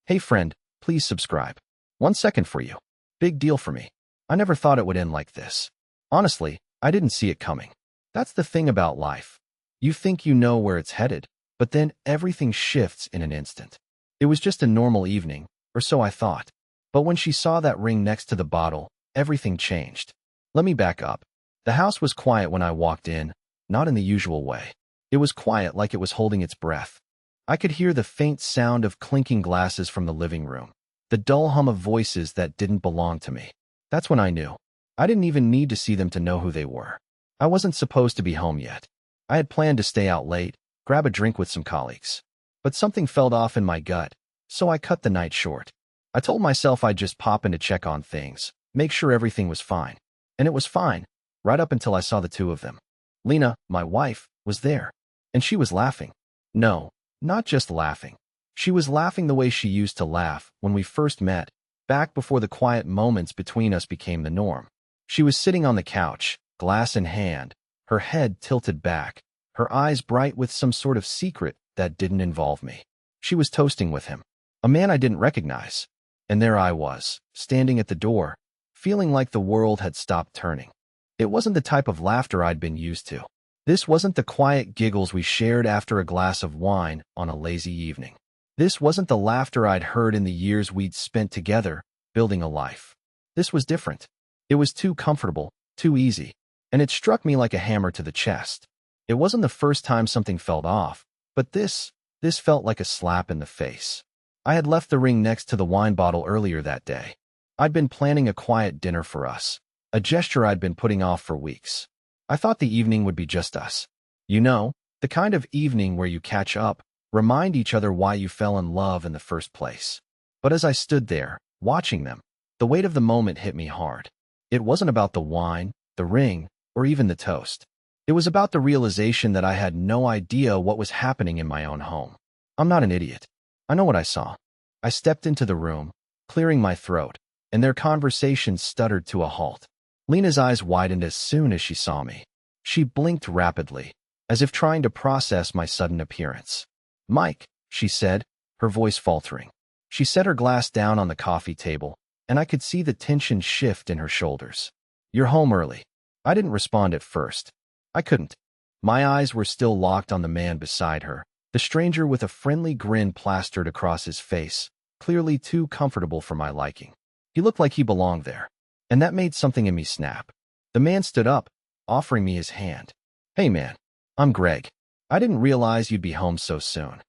Hey friend, please subscribe. 1 second for you. Big deal for me. I never thought it would end like this. Honestly, I didn't see it coming. That's the thing about life. You think you know where it's headed, but then everything shifts in an instant. It was just a normal evening, or so I thought. But when she saw that ring next to the bottle, everything changed. Let me back up. The house was quiet when I walked in, not in the usual way. It was quiet like it was holding its breath. I could hear the faint sound of clinking glasses from the living room, the dull hum of voices that didn't belong to me. That's when I knew. I didn't even need to see them to know who they were. I wasn't supposed to be home yet. I had planned to stay out late, grab a drink with some colleagues. But something felt off in my gut, so I cut the night short. I told myself I'd just pop in to check on things, make sure everything was fine. And it was fine, right up until I saw the two of them. Lena, my wife, was there. And she was laughing. No, not just laughing. She was laughing the way she used to laugh when we first met, back before the quiet moments between us became the norm. She was sitting on the couch, glass in hand, her head tilted back, her eyes bright with some sort of secret that didn't involve me. She was toasting with him, a man I didn't recognize. And there I was, standing at the door, feeling like the world had stopped turning. It wasn't the type of laughter I'd been used to. This wasn't the quiet giggles we shared after a glass of wine on a lazy evening. This wasn't the laughter I'd heard in the years we'd spent together, building a life. This was different. It was too comfortable, too easy, and it struck me like a hammer to the chest. It wasn't the first time something felt off, but this felt like a slap in the face. I had left the ring next to the wine bottle earlier that day. I'd been planning a quiet dinner for us, a gesture I'd been putting off for weeks. I thought the evening would be just us. You know, the kind of evening where you catch up, remind each other why you fell in love in the first place. But as I stood there, watching them, the weight of the moment hit me hard. It wasn't about the wine, the ring, or even the toast. It was about the realization that I had no idea what was happening in my own home. I'm not an idiot. I know what I saw. I stepped into the room, clearing my throat, and their conversation stuttered to a halt. Lena's eyes widened as soon as she saw me. She blinked rapidly, as if trying to process my sudden appearance. "Mike," she said, her voice faltering. She set her glass down on the coffee table, and I could see the tension shift in her shoulders. "You're home early." I didn't respond at first. I couldn't. My eyes were still locked on the man beside her, the stranger with a friendly grin plastered across his face, clearly too comfortable for my liking. He looked like he belonged there, and that made something in me snap. The man stood up, offering me his hand. "Hey man, I'm Greg. I didn't realize you'd be home so soon."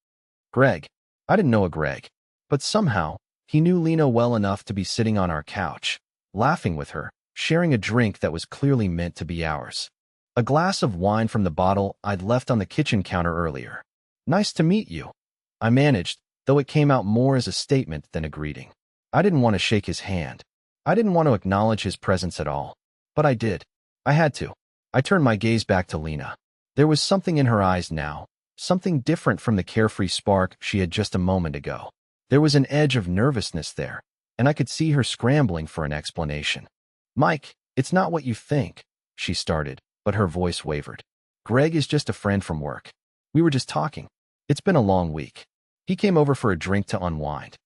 Greg. I didn't know a Greg, but somehow, he knew Lena well enough to be sitting on our couch, laughing with her, sharing a drink that was clearly meant to be ours. A glass of wine from the bottle I'd left on the kitchen counter earlier. "Nice to meet you," I managed, though it came out more as a statement than a greeting. I didn't want to shake his hand. I didn't want to acknowledge his presence at all. But I did. I had to. I turned my gaze back to Lena. There was something in her eyes now, something different from the carefree spark she had just a moment ago. There was an edge of nervousness there, and I could see her scrambling for an explanation. "Mike, it's not what you think," she started, but her voice wavered. "Greg is just a friend from work. We were just talking. It's been a long week. He came over for a drink to unwind."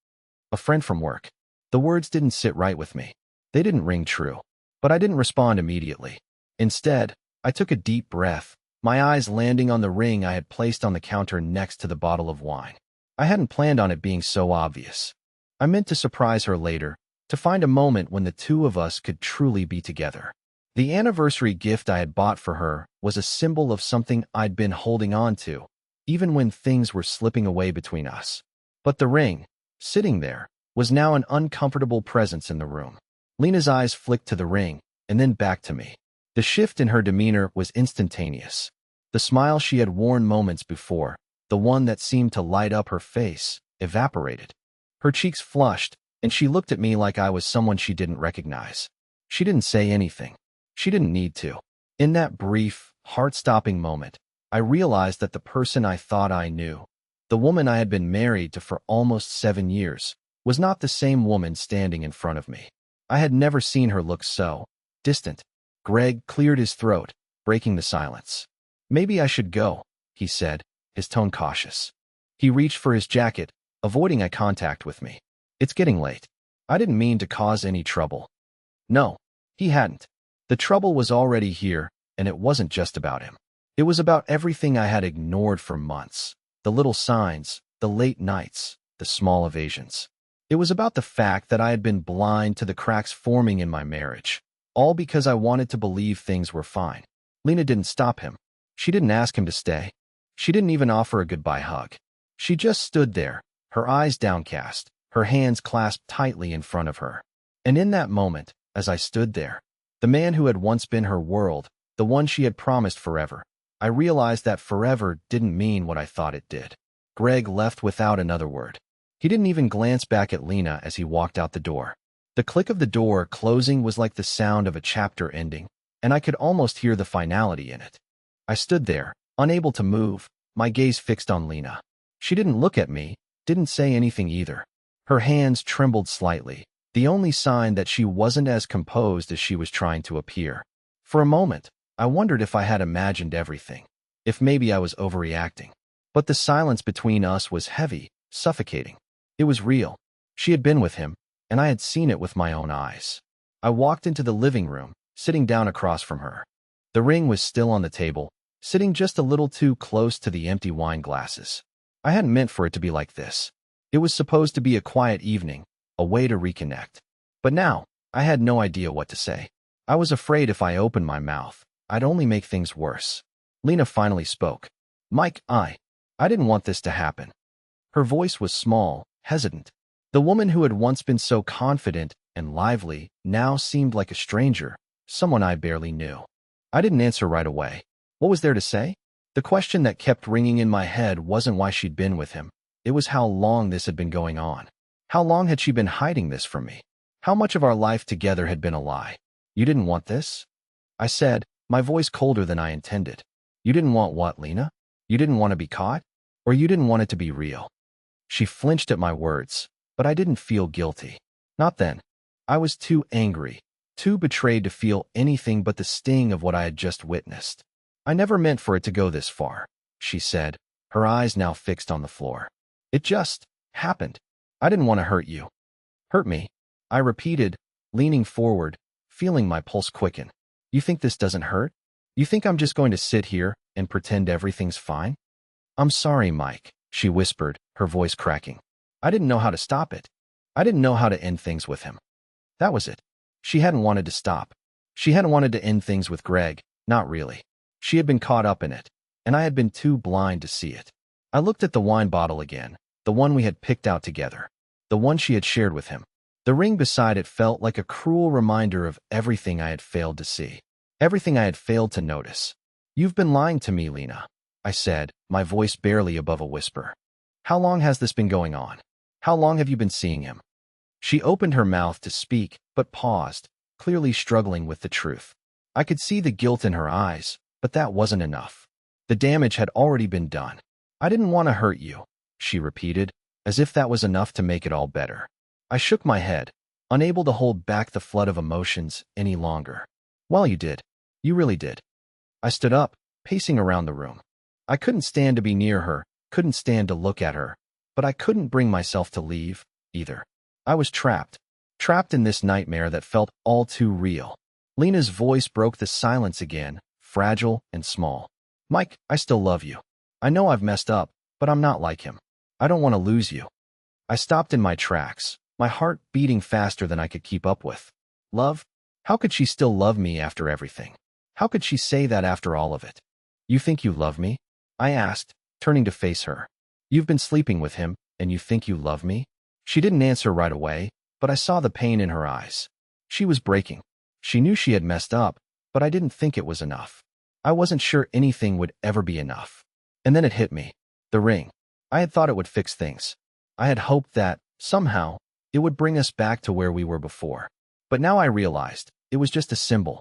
A friend from work. The words didn't sit right with me. They didn't ring true. But I didn't respond immediately. Instead, I took a deep breath, my eyes landing on the ring I had placed on the counter next to the bottle of wine. I hadn't planned on it being so obvious. I meant to surprise her later, to find a moment when the two of us could truly be together. The anniversary gift I had bought for her was a symbol of something I'd been holding on to, even when things were slipping away between us. But the ring, sitting there, was now an uncomfortable presence in the room. Lena's eyes flicked to the ring, and then back to me. The shift in her demeanor was instantaneous. The smile she had worn moments before, the one that seemed to light up her face, evaporated. Her cheeks flushed, and she looked at me like I was someone she didn't recognize. She didn't say anything. She didn't need to. In that brief, heart-stopping moment, I realized that the person I thought I knew, the woman I had been married to for almost 7 years, was not the same woman standing in front of me. I had never seen her look so distant. Greg cleared his throat, breaking the silence. "Maybe I should go," he said, his tone cautious. He reached for his jacket, avoiding eye contact with me. It's getting late. I didn't mean to cause any trouble. No, he hadn't. The trouble was already here, and it wasn't just about him. It was about everything I had ignored for months. The little signs, the late nights, the small evasions. It was about the fact that I had been blind to the cracks forming in my marriage, all because I wanted to believe things were fine. Lena didn't stop him. She didn't ask him to stay. She didn't even offer a goodbye hug. She just stood there, her eyes downcast, her hands clasped tightly in front of her. And in that moment, as I stood there, the man who had once been her world, the one she had promised forever, I realized that forever didn't mean what I thought it did. Greg left without another word. He didn't even glance back at Lena as he walked out the door. The click of the door closing was like the sound of a chapter ending, and I could almost hear the finality in it. I stood there, unable to move, my gaze fixed on Lena. She didn't look at me, didn't say anything either. Her hands trembled slightly, the only sign that she wasn't as composed as she was trying to appear. For a moment, I wondered if I had imagined everything, if maybe I was overreacting. But the silence between us was heavy, suffocating. It was real. She had been with him, and I had seen it with my own eyes. I walked into the living room, sitting down across from her. The ring was still on the table, sitting just a little too close to the empty wine glasses. I hadn't meant for it to be like this. It was supposed to be a quiet evening, a way to reconnect. But now, I had no idea what to say. I was afraid if I opened my mouth, I'd only make things worse. Lena finally spoke. Mike, I didn't want this to happen. Her voice was small, hesitant. The woman who had once been so confident and lively now seemed like a stranger, someone I barely knew. I didn't answer right away. What was there to say? The question that kept ringing in my head wasn't why she'd been with him. It was how long this had been going on. How long had she been hiding this from me? How much of our life together had been a lie? You didn't want this? I said, my voice colder than I intended. You didn't want what, Lena? You didn't want to be caught? Or you didn't want it to be real? She flinched at my words, but I didn't feel guilty. Not then. I was too angry, too betrayed to feel anything but the sting of what I had just witnessed. I never meant for it to go this far, she said, her eyes now fixed on the floor. It just happened. I didn't want to hurt you. Hurt me? I repeated, leaning forward, feeling my pulse quicken. You think this doesn't hurt? You think I'm just going to sit here and pretend everything's fine? I'm sorry, Mike, she whispered, her voice cracking. I didn't know how to stop it. I didn't know how to end things with him. That was it. She hadn't wanted to stop. She hadn't wanted to end things with Greg, not really. She had been caught up in it, and I had been too blind to see it. I looked at the wine bottle again, the one we had picked out together, the one she had shared with him. The ring beside it felt like a cruel reminder of everything I had failed to see, everything I had failed to notice. You've been lying to me, Lena, I said, my voice barely above a whisper. How long has this been going on? How long have you been seeing him? She opened her mouth to speak, but paused, clearly struggling with the truth. I could see the guilt in her eyes, but that wasn't enough. The damage had already been done. I didn't want to hurt you, she repeated, as if that was enough to make it all better. I shook my head, unable to hold back the flood of emotions any longer. Well, you did. You really did. I stood up, pacing around the room. I couldn't stand to be near her, couldn't stand to look at her, but I couldn't bring myself to leave, either. I was trapped in this nightmare that felt all too real. Lena's voice broke the silence again, fragile and small. Mike, I still love you. I know I've messed up, but I'm not like him. I don't want to lose you. I stopped in my tracks, my heart beating faster than I could keep up with. Love? How could she still love me after everything? How could she say that after all of it? You think you love me? I asked, turning to face her. You've been sleeping with him, and you think you love me? She didn't answer right away, but I saw the pain in her eyes. She was breaking. She knew she had messed up, but I didn't think it was enough. I wasn't sure anything would ever be enough. And then it hit me. The ring. I had thought it would fix things. I had hoped that, somehow, it would bring us back to where we were before. But now I realized, it was just a symbol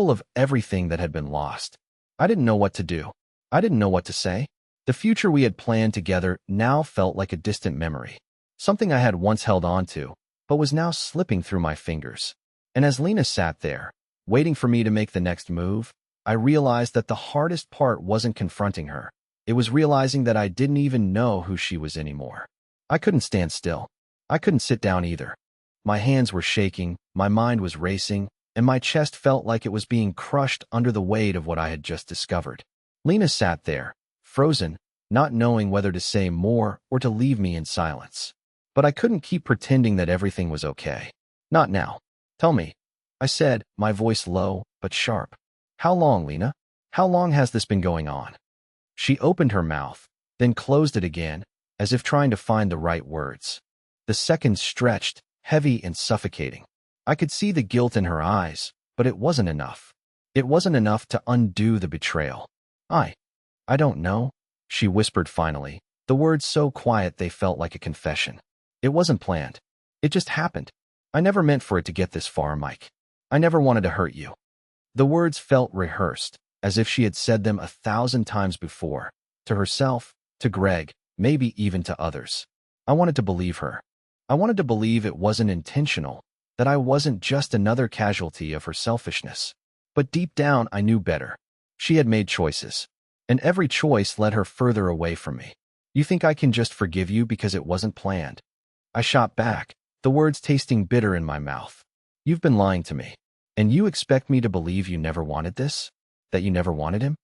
of everything that had been lost. I didn't know what to do. I didn't know what to say. The future we had planned together now felt like a distant memory, something I had once held on to, but was now slipping through my fingers. And as Lena sat there, waiting for me to make the next move, I realized that the hardest part wasn't confronting her. It was realizing that I didn't even know who she was anymore. I couldn't stand still. I couldn't sit down either. My hands were shaking, my mind was racing, and my chest felt like it was being crushed under the weight of what I had just discovered. Lena sat there, frozen, not knowing whether to say more or to leave me in silence. But I couldn't keep pretending that everything was okay. Not now. Tell me, I said, my voice low but sharp. How long, Lena? How long has this been going on? She opened her mouth, then closed it again, as if trying to find the right words. The seconds stretched, heavy and suffocating. I could see the guilt in her eyes, but it wasn't enough. It wasn't enough to undo the betrayal. I don't know, she whispered finally, the words so quiet they felt like a confession. It wasn't planned. It just happened. I never meant for it to get this far, Mike. I never wanted to hurt you. The words felt rehearsed, as if she had said them 1,000 times before, to herself, to Greg, maybe even to others. I wanted to believe her. I wanted to believe it wasn't intentional, that I wasn't just another casualty of her selfishness. But deep down, I knew better. She had made choices, and every choice led her further away from me. You think I can just forgive you because it wasn't planned? I shot back, the words tasting bitter in my mouth. You've been lying to me. And you expect me to believe you never wanted this? That you never wanted him?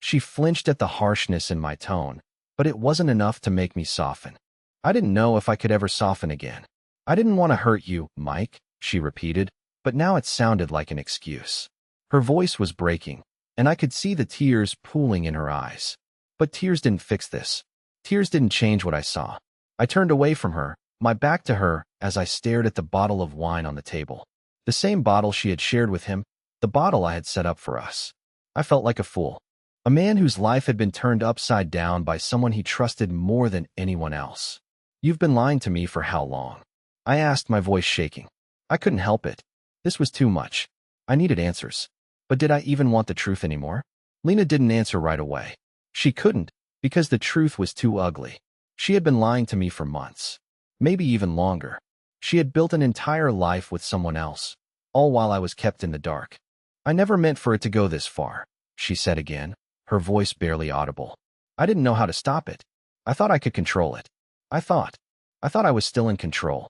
She flinched at the harshness in my tone, but it wasn't enough to make me soften. I didn't know if I could ever soften again. I didn't want to hurt you, Mike, she repeated, but now it sounded like an excuse. Her voice was breaking, and I could see the tears pooling in her eyes. But tears didn't fix this. Tears didn't change what I saw. I turned away from her, my back to her, as I stared at the bottle of wine on the table. The same bottle she had shared with him, the bottle I had set up for us. I felt like a fool. A man whose life had been turned upside down by someone he trusted more than anyone else. You've been lying to me for how long? I asked, my voice shaking. I couldn't help it. This was too much. I needed answers. But did I even want the truth anymore? Lena didn't answer right away. She couldn't, because the truth was too ugly. She had been lying to me for months. Maybe even longer. She had built an entire life with someone else, all while I was kept in the dark. I never meant for it to go this far, she said again, her voice barely audible. I didn't know how to stop it. I thought I could control it. I thought I was still in control.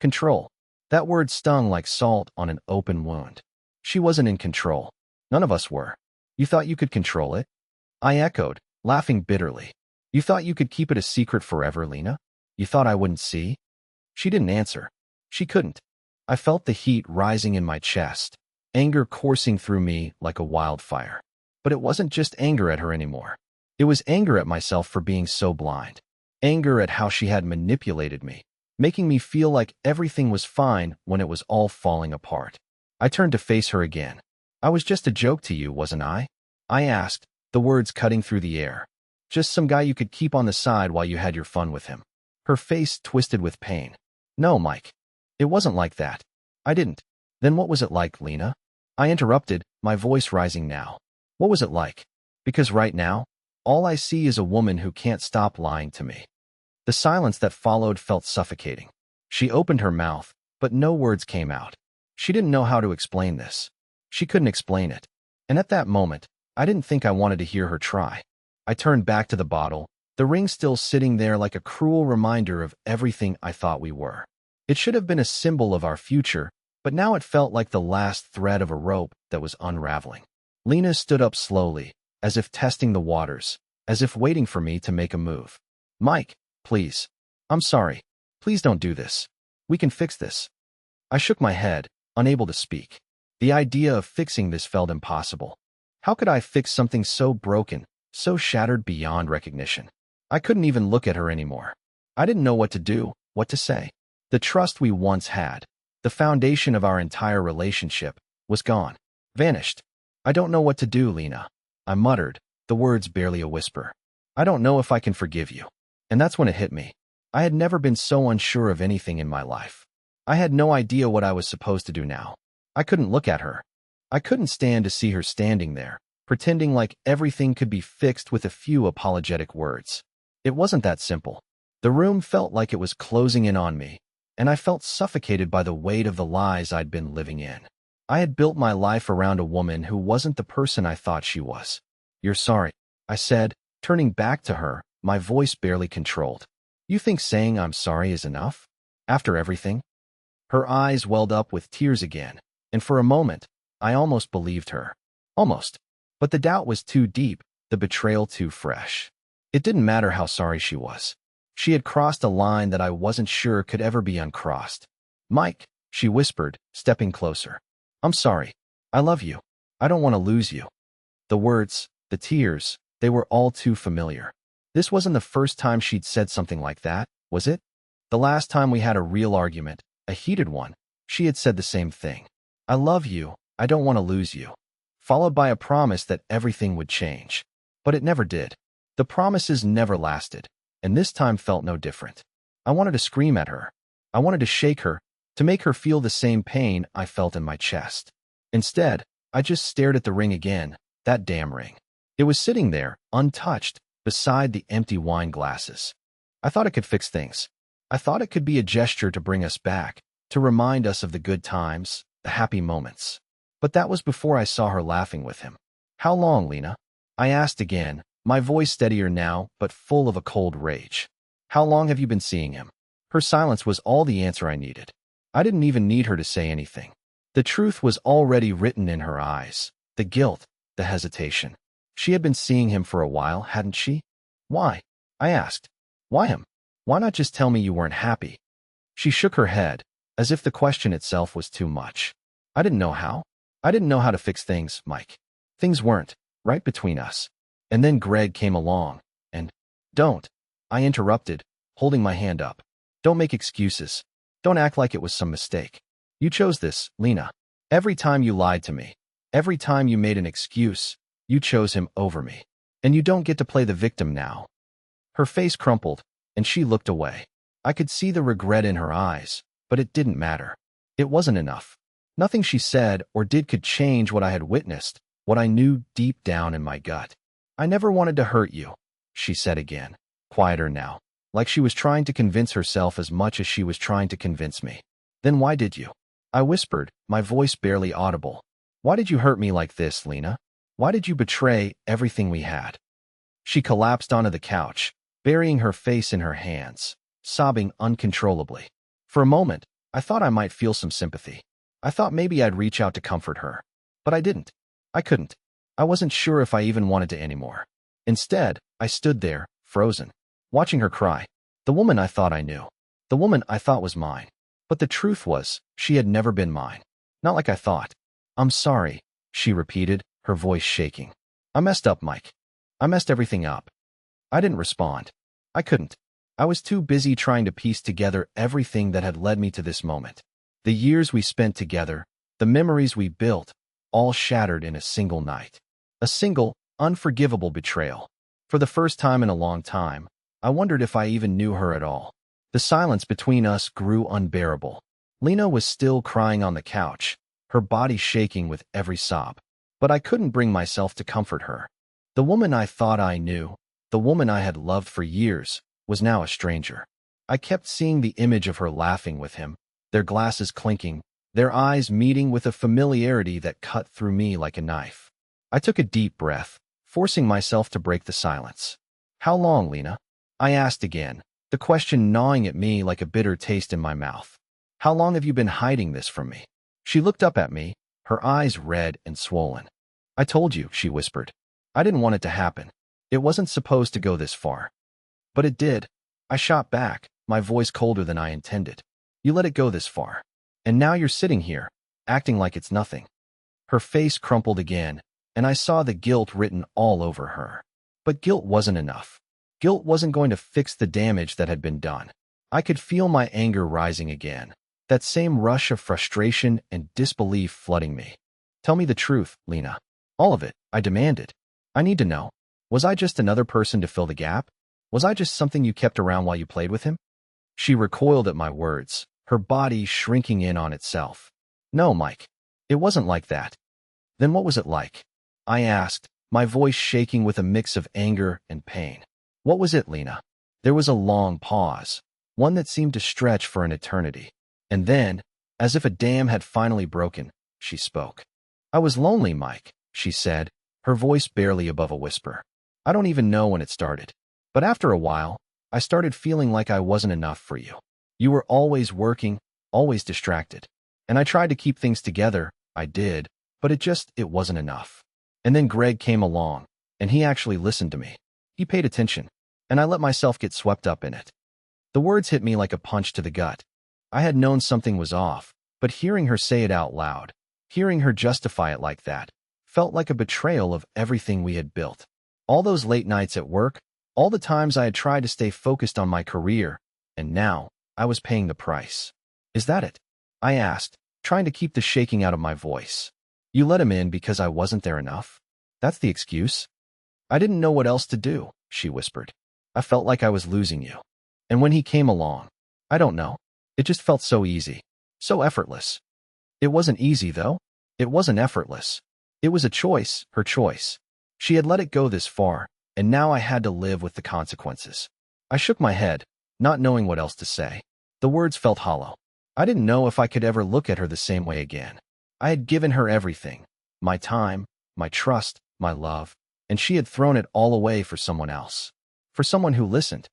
Control. That word stung like salt on an open wound. She wasn't in control. None of us were. You thought you could control it? I echoed, laughing bitterly. You thought you could keep it a secret forever, Lena? You thought I wouldn't see? She didn't answer. She couldn't. I felt the heat rising in my chest, anger coursing through me like a wildfire. But it wasn't just anger at her anymore. It was anger at myself for being so blind. Anger at how she had manipulated me, making me feel like everything was fine when it was all falling apart. I turned to face her again. I was just a joke to you, wasn't I? I asked, the words cutting through the air. Just some guy you could keep on the side while you had your fun with him. Her face twisted with pain. No, Mike. It wasn't like that. I didn't. Then what was it like, Lena? I interrupted, my voice rising now. What was it like? Because right now, all I see is a woman who can't stop lying to me. The silence that followed felt suffocating. She opened her mouth, but no words came out. She didn't know how to explain this. She couldn't explain it. And at that moment, I didn't think I wanted to hear her try. I turned back to the bottle, the ring still sitting there like a cruel reminder of everything I thought we were. It should have been a symbol of our future, but now it felt like the last thread of a rope that was unraveling. Lena stood up slowly, as if testing the waters, as if waiting for me to make a move. Mike, please. I'm sorry. Please don't do this. We can fix this. I shook my head, unable to speak. The idea of fixing this felt impossible. How could I fix something so broken, so shattered beyond recognition? I couldn't even look at her anymore. I didn't know what to do, what to say. The trust we once had, the foundation of our entire relationship, was gone, vanished. I don't know what to do, Lena. I muttered, the words barely a whisper. I don't know if I can forgive you. And that's when it hit me. I had never been so unsure of anything in my life. I had no idea what I was supposed to do now. I couldn't look at her. I couldn't stand to see her standing there, pretending like everything could be fixed with a few apologetic words. It wasn't that simple. The room felt like it was closing in on me, and I felt suffocated by the weight of the lies I'd been living in. I had built my life around a woman who wasn't the person I thought she was. You're sorry, I said, turning back to her, my voice barely controlled. You think saying I'm sorry is enough? After everything? Her eyes welled up with tears again, and for a moment, I almost believed her. Almost. But the doubt was too deep, the betrayal too fresh. It didn't matter how sorry she was. She had crossed a line that I wasn't sure could ever be uncrossed. Mike, she whispered, stepping closer. I'm sorry. I love you. I don't want to lose you. The words, the tears, they were all too familiar. This wasn't the first time she'd said something like that, was it? The last time we had a real argument, a heated one, she had said the same thing. I love you. I don't want to lose you. Followed by a promise that everything would change. But it never did. The promises never lasted, and this time felt no different. I wanted to scream at her. I wanted to shake her, to make her feel the same pain I felt in my chest. Instead, I just stared at the ring again, that damn ring. It was sitting there, untouched, beside the empty wine glasses. I thought it could fix things. I thought it could be a gesture to bring us back, to remind us of the good times, the happy moments. But that was before I saw her laughing with him. How long, Lena? I asked again, my voice steadier now, but full of a cold rage. How long have you been seeing him? Her silence was all the answer I needed. I didn't even need her to say anything. The truth was already written in her eyes. The guilt, the hesitation. She had been seeing him for a while, hadn't she? Why? I asked. Why him? Why not just tell me you weren't happy? She shook her head, as if the question itself was too much. I didn't know how. I didn't know how to fix things, Mike. Things weren't right between us. And then Greg came along, and don't. I interrupted, holding my hand up. Don't make excuses. Don't act like it was some mistake. You chose this, Lena. Every time you lied to me, every time you made an excuse, you chose him over me. And you don't get to play the victim now. Her face crumpled, and she looked away. I could see the regret in her eyes, but it didn't matter. It wasn't enough. Nothing she said or did could change what I had witnessed, what I knew deep down in my gut. I never wanted to hurt you, she said again, quieter now, like she was trying to convince herself as much as she was trying to convince me. Then why did you? I whispered, my voice barely audible. Why did you hurt me like this, Lena? Why did you betray everything we had? She collapsed onto the couch, burying her face in her hands, sobbing uncontrollably. For a moment, I thought I might feel some sympathy. I thought maybe I'd reach out to comfort her. But I didn't. I couldn't. I wasn't sure if I even wanted to anymore. Instead, I stood there, frozen, watching her cry. The woman I thought I knew. The woman I thought was mine. But the truth was, she had never been mine. Not like I thought. I'm sorry, she repeated, her voice shaking. I messed up, Mike. I messed everything up. I didn't respond. I couldn't. I was too busy trying to piece together everything that had led me to this moment. The years we spent together, the memories we built, all shattered in a single night. A single, unforgivable betrayal. For the first time in a long time, I wondered if I even knew her at all. The silence between us grew unbearable. Lena was still crying on the couch, her body shaking with every sob. But I couldn't bring myself to comfort her. The woman I thought I knew, the woman I had loved for years, was now a stranger. I kept seeing the image of her laughing with him, their glasses clinking, their eyes meeting with a familiarity that cut through me like a knife. I took a deep breath, forcing myself to break the silence. How long, Lena? I asked again, the question gnawing at me like a bitter taste in my mouth. How long have you been hiding this from me? She looked up at me, her eyes red and swollen. I told you, she whispered. I didn't want it to happen. It wasn't supposed to go this far. But it did. I shot back, my voice colder than I intended. You let it go this far. And now you're sitting here, acting like it's nothing. Her face crumpled again, and I saw the guilt written all over her. But guilt wasn't enough. Guilt wasn't going to fix the damage that had been done. I could feel my anger rising again, that same rush of frustration and disbelief flooding me. Tell me the truth, Lena. All of it, I demanded. I need to know. Was I just another person to fill the gap? Was I just something you kept around while you played with him? She recoiled at my words, her body shrinking in on itself. No, Mike. It wasn't like that. Then what was it like? I asked, my voice shaking with a mix of anger and pain. What was it, Lena? There was a long pause, one that seemed to stretch for an eternity. And then, as if a dam had finally broken, she spoke. I was lonely, Mike, she said, her voice barely above a whisper. I don't even know when it started. But after a while, I started feeling like I wasn't enough for you. You were always working, always distracted. And I tried to keep things together, I did, but it wasn't enough. And then Greg came along, and he actually listened to me. He paid attention, and I let myself get swept up in it. The words hit me like a punch to the gut. I had known something was off, but hearing her say it out loud, hearing her justify it like that, felt like a betrayal of everything we had built. All those late nights at work, all the times I had tried to stay focused on my career, and now I was paying the price. Is that it? I asked, trying to keep the shaking out of my voice. You let him in because I wasn't there enough? That's the excuse? I didn't know what else to do, she whispered. I felt like I was losing you. And when he came along, I don't know. It just felt so easy, so effortless. It wasn't easy, though. It wasn't effortless. It was a choice, her choice. She had let it go this far, and now I had to live with the consequences. I shook my head, not knowing what else to say. The words felt hollow. I didn't know if I could ever look at her the same way again. I had given her everything, my time, my trust, my love, and she had thrown it all away for someone else. For someone who listened.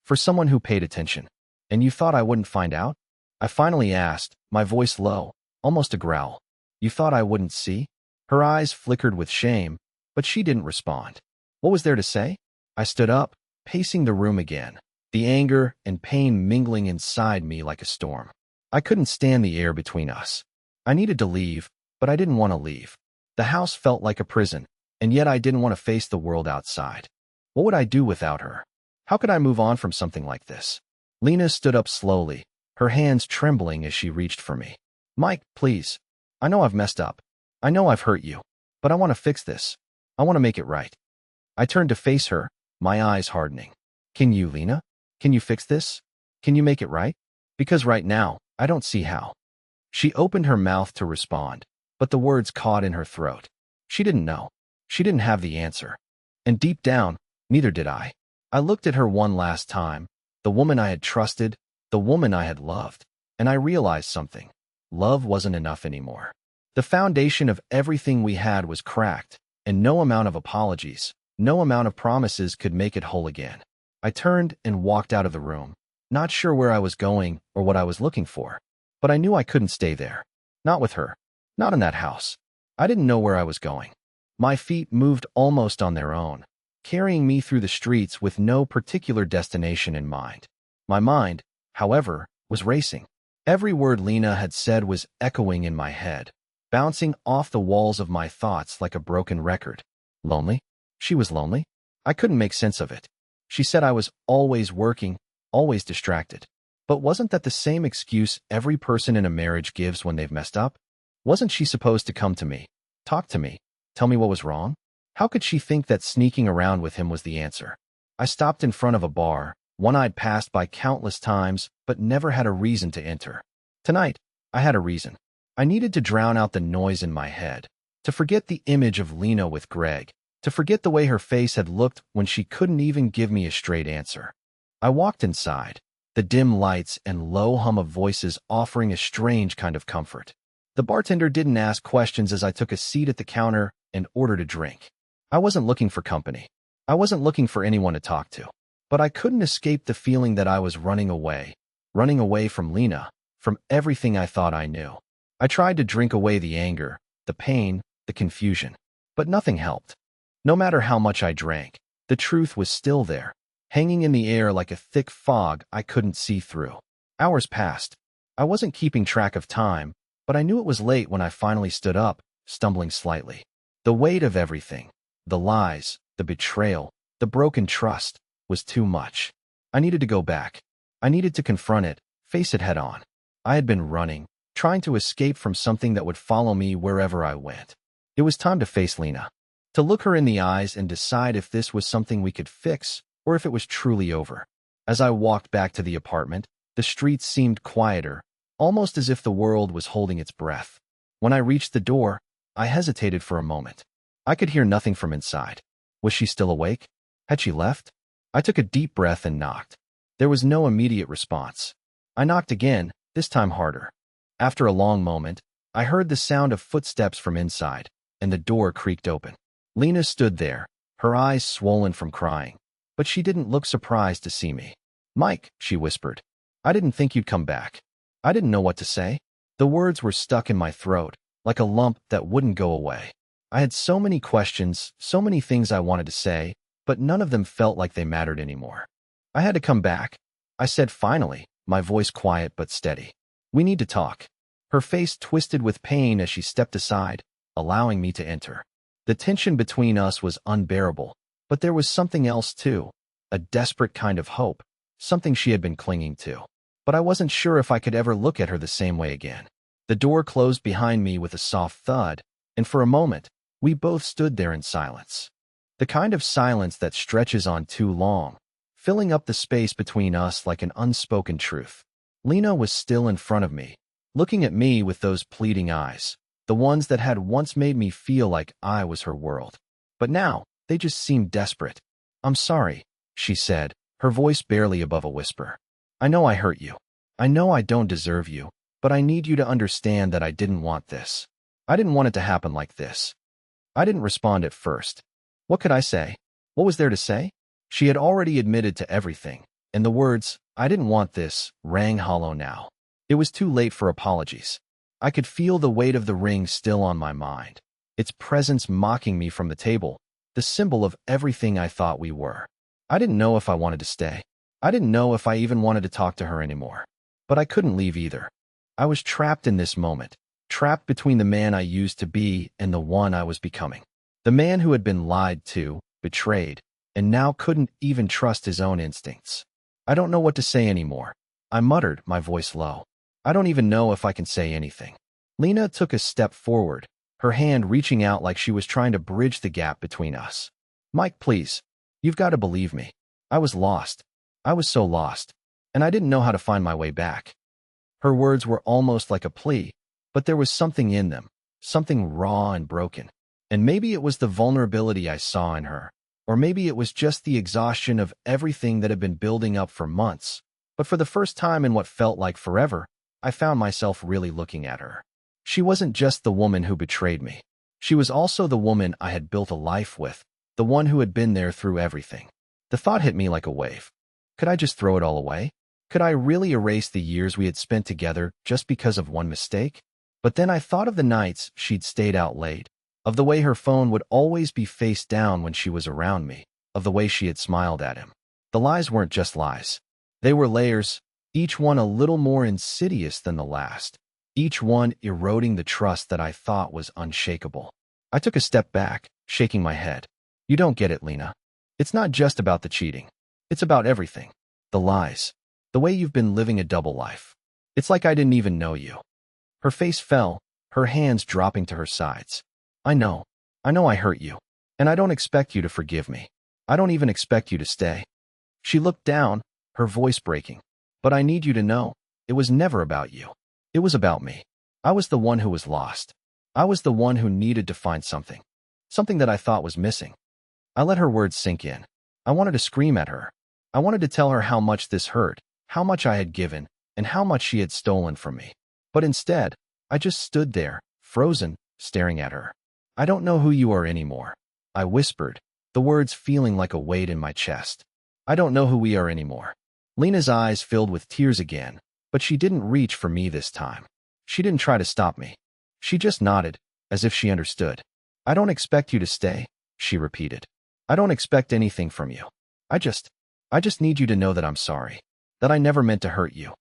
For someone who paid attention. And you thought I wouldn't find out? I finally asked, my voice low, almost a growl. You thought I wouldn't see? Her eyes flickered with shame, but she didn't respond. What was there to say? I stood up, pacing the room again, the anger and pain mingling inside me like a storm. I couldn't stand the air between us. I needed to leave, but I didn't want to leave. The house felt like a prison, and yet I didn't want to face the world outside. What would I do without her? How could I move on from something like this? Lena stood up slowly, her hands trembling as she reached for me. Mike, please. I know I've messed up. I know I've hurt you, but I want to fix this. I want to make it right. I turned to face her, my eyes hardening. Can you, Lena? Can you fix this? Can you make it right? Because right now, I don't see how. She opened her mouth to respond, but the words caught in her throat. She didn't know. She didn't have the answer. And deep down, neither did I. I looked at her one last time, the woman I had trusted, the woman I had loved, and I realized something. Love wasn't enough anymore. The foundation of everything we had was cracked, and no amount of apologies, no amount of promises could make it whole again. I turned and walked out of the room, not sure where I was going or what I was looking for, but I knew I couldn't stay there. Not with her. Not in that house. I didn't know where I was going. My feet moved almost on their own, carrying me through the streets with no particular destination in mind. My mind, however, was racing. Every word Lena had said was echoing in my head, bouncing off the walls of my thoughts like a broken record. Lonely? She was lonely? I couldn't make sense of it. She said I was always working, always distracted. But wasn't that the same excuse every person in a marriage gives when they've messed up? Wasn't she supposed to come to me, talk to me, tell me what was wrong? How could she think that sneaking around with him was the answer? I stopped in front of a bar, one I'd passed by countless times, but never had a reason to enter. Tonight, I had a reason. I needed to drown out the noise in my head, to forget the image of Lena with Greg, to forget the way her face had looked when she couldn't even give me a straight answer. I walked inside, the dim lights and low hum of voices offering a strange kind of comfort. The bartender didn't ask questions as I took a seat at the counter and ordered a drink. I wasn't looking for company. I wasn't looking for anyone to talk to. But I couldn't escape the feeling that I was running away from Lena, from everything I thought I knew. I tried to drink away the anger, the pain, the confusion, but nothing helped. No matter how much I drank, the truth was still there, hanging in the air like a thick fog I couldn't see through. Hours passed. I wasn't keeping track of time, but I knew it was late when I finally stood up, stumbling slightly. The weight of everything, the lies, the betrayal, the broken trust, was too much. I needed to go back. I needed to confront it, face it head on. I had been running, trying to escape from something that would follow me wherever I went. It was time to face Lena, to look her in the eyes and decide if this was something we could fix or if it was truly over. As I walked back to the apartment, the streets seemed quieter, almost as if the world was holding its breath. When I reached the door, I hesitated for a moment. I could hear nothing from inside. Was she still awake? Had she left? I took a deep breath and knocked. There was no immediate response. I knocked again, this time harder. After a long moment, I heard the sound of footsteps from inside, and the door creaked open. Lena stood there, her eyes swollen from crying, but she didn't look surprised to see me. Mike, she whispered. I didn't think you'd come back. I didn't know what to say. The words were stuck in my throat, like a lump that wouldn't go away. I had so many questions, so many things I wanted to say, but none of them felt like they mattered anymore. I had to come back, I said finally, my voice quiet but steady. We need to talk. Her face twisted with pain as she stepped aside, allowing me to enter. The tension between us was unbearable, but there was something else too, a desperate kind of hope, something she had been clinging to. But I wasn't sure if I could ever look at her the same way again. The door closed behind me with a soft thud, and for a moment, we both stood there in silence. The kind of silence that stretches on too long, filling up the space between us like an unspoken truth. Lena was still in front of me, looking at me with those pleading eyes, the ones that had once made me feel like I was her world. But now, they just seemed desperate. I'm sorry, she said, her voice barely above a whisper. I know I hurt you. I know I don't deserve you, but I need you to understand that I didn't want this. I didn't want it to happen like this. I didn't respond at first. What could I say? What was there to say? She had already admitted to everything, and the words, I didn't want this, rang hollow now. It was too late for apologies. I could feel the weight of the ring still on my mind, its presence mocking me from the table, the symbol of everything I thought we were. I didn't know if I wanted to stay. I didn't know if I even wanted to talk to her anymore. But I couldn't leave either. I was trapped in this moment, trapped between the man I used to be and the one I was becoming. The man who had been lied to, betrayed, and now couldn't even trust his own instincts. I don't know what to say anymore, I muttered, my voice low. I don't even know if I can say anything. Lena took a step forward, her hand reaching out like she was trying to bridge the gap between us. Mike, please. You've got to believe me. I was lost. I was so lost. And I didn't know how to find my way back. Her words were almost like a plea, but there was something in them, something raw and broken. And maybe it was the vulnerability I saw in her, or maybe it was just the exhaustion of everything that had been building up for months. But for the first time in what felt like forever, I found myself really looking at her. She wasn't just the woman who betrayed me. She was also the woman I had built a life with, the one who had been there through everything. The thought hit me like a wave. Could I just throw it all away? Could I really erase the years we had spent together just because of one mistake? But then I thought of the nights she'd stayed out late, of the way her phone would always be face down when she was around me, of the way she had smiled at him. The lies weren't just lies. They were layers, each one a little more insidious than the last, each one eroding the trust that I thought was unshakable. I took a step back, shaking my head. You don't get it, Lena. It's not just about the cheating. It's about everything. The lies. The way you've been living a double life. It's like I didn't even know you. Her face fell, her hands dropping to her sides. I know I hurt you. And I don't expect you to forgive me. I don't even expect you to stay. She looked down, her voice breaking. But I need you to know, it was never about you. It was about me. I was the one who was lost. I was the one who needed to find something. Something that I thought was missing. I let her words sink in. I wanted to scream at her. I wanted to tell her how much this hurt, how much I had given, and how much she had stolen from me. But instead, I just stood there, frozen, staring at her. I don't know who you are anymore. I whispered, the words feeling like a weight in my chest. I don't know who we are anymore. Lena's eyes filled with tears again, but she didn't reach for me this time. She didn't try to stop me. She just nodded, as if she understood. I don't expect you to stay, she repeated. I don't expect anything from you. I just need you to know that I'm sorry, that I never meant to hurt you.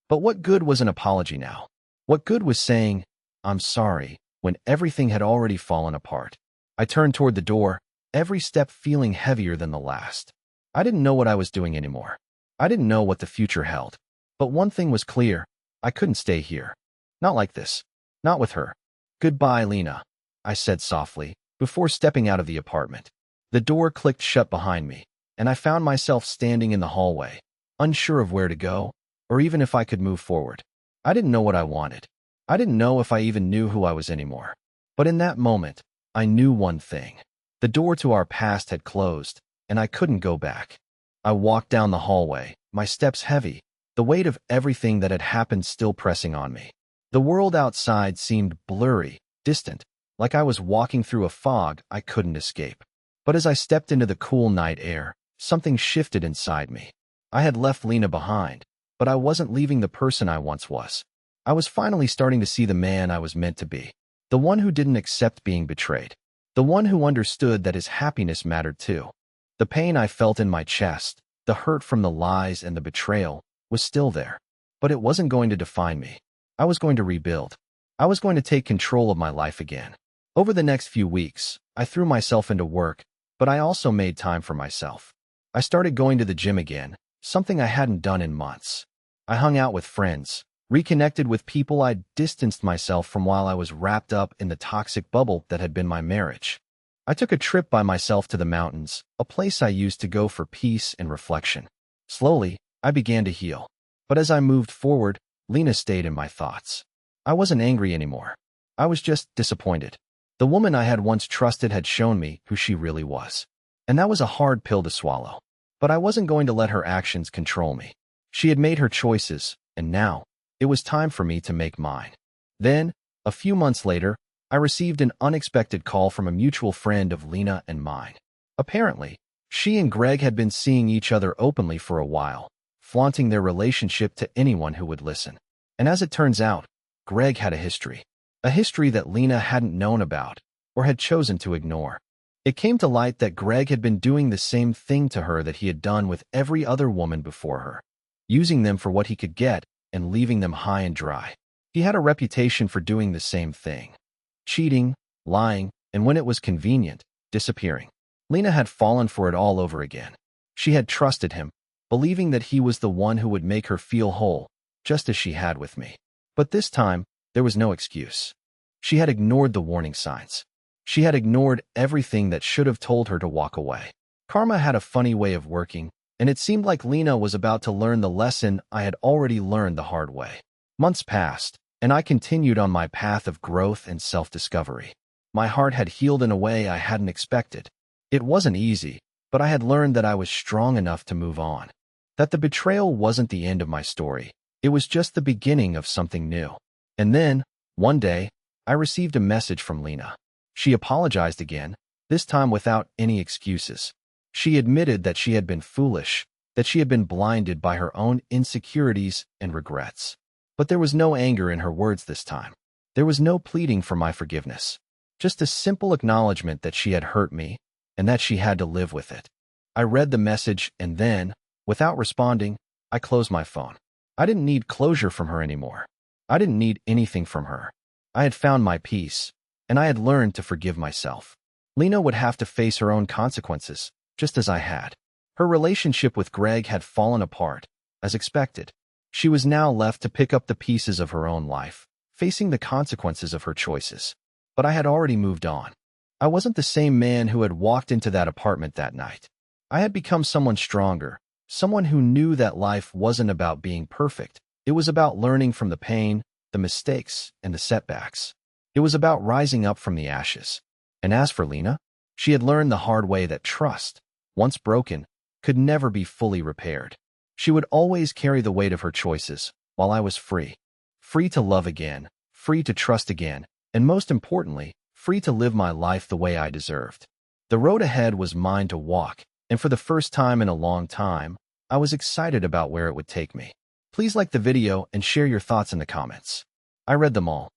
But what good was an apology now? What good was saying, I'm sorry, when everything had already fallen apart? I turned toward the door, every step feeling heavier than the last. I didn't know what I was doing anymore. I didn't know what the future held. But one thing was clear, I couldn't stay here. Not like this. Not with her. Goodbye, Lena, I said softly, before stepping out of the apartment. The door clicked shut behind me, and I found myself standing in the hallway, unsure of where to go, or even if I could move forward. I didn't know what I wanted. I didn't know if I even knew who I was anymore. But in that moment, I knew one thing. The door to our past had closed, and I couldn't go back. I walked down the hallway, my steps heavy, the weight of everything that had happened still pressing on me. The world outside seemed blurry, distant, like I was walking through a fog I couldn't escape. But as I stepped into the cool night air, something shifted inside me. I had left Lena behind, but I wasn't leaving the person I once was. I was finally starting to see the man I was meant to be. The one who didn't accept being betrayed. The one who understood that his happiness mattered too. The pain I felt in my chest, the hurt from the lies and the betrayal, was still there. But it wasn't going to define me. I was going to rebuild. I was going to take control of my life again. Over the next few weeks, I threw myself into work, but I also made time for myself. I started going to the gym again, something I hadn't done in months. I hung out with friends, reconnected with people I'd distanced myself from while I was wrapped up in the toxic bubble that had been my marriage. I took a trip by myself to the mountains, a place I used to go for peace and reflection. Slowly, I began to heal. But as I moved forward, Lena stayed in my thoughts. I wasn't angry anymore. I was just disappointed. The woman I had once trusted had shown me who she really was. And that was a hard pill to swallow. But I wasn't going to let her actions control me. She had made her choices, and now, it was time for me to make mine. Then, a few months later, I received an unexpected call from a mutual friend of Lena and mine. Apparently, she and Greg had been seeing each other openly for a while, flaunting their relationship to anyone who would listen. And as it turns out, Greg had a history that Lena hadn't known about or had chosen to ignore. It came to light that Greg had been doing the same thing to her that he had done with every other woman before her, using them for what he could get and leaving them high and dry. He had a reputation for doing the same thing. Cheating, lying, and when it was convenient, disappearing. Lena had fallen for it all over again. She had trusted him, believing that he was the one who would make her feel whole, just as she had with me. But this time, there was no excuse. She had ignored the warning signs. She had ignored everything that should have told her to walk away. Karma had a funny way of working, and it seemed like Lena was about to learn the lesson I had already learned the hard way. Months passed, and I continued on my path of growth and self-discovery. My heart had healed in a way I hadn't expected. It wasn't easy, but I had learned that I was strong enough to move on. That the betrayal wasn't the end of my story. It was just the beginning of something new. And then, one day, I received a message from Lena. She apologized again, this time without any excuses. She admitted that she had been foolish, that she had been blinded by her own insecurities and regrets. But there was no anger in her words this time. There was no pleading for my forgiveness. Just a simple acknowledgement that she had hurt me and that she had to live with it. I read the message and then, without responding, I closed my phone. I didn't need closure from her anymore. I didn't need anything from her. I had found my peace, and I had learned to forgive myself. Lena would have to face her own consequences, just as I had. Her relationship with Greg had fallen apart, as expected. She was now left to pick up the pieces of her own life, facing the consequences of her choices. But I had already moved on. I wasn't the same man who had walked into that apartment that night. I had become someone stronger, someone who knew that life wasn't about being perfect. It was about learning from the pain, the mistakes, and the setbacks. It was about rising up from the ashes. And as for Lena, she had learned the hard way that trust, once broken, could never be fully repaired. She would always carry the weight of her choices, while I was free. Free to love again, free to trust again, and most importantly, free to live my life the way I deserved. The road ahead was mine to walk, and for the first time in a long time, I was excited about where it would take me. Please like the video and share your thoughts in the comments. I read them all.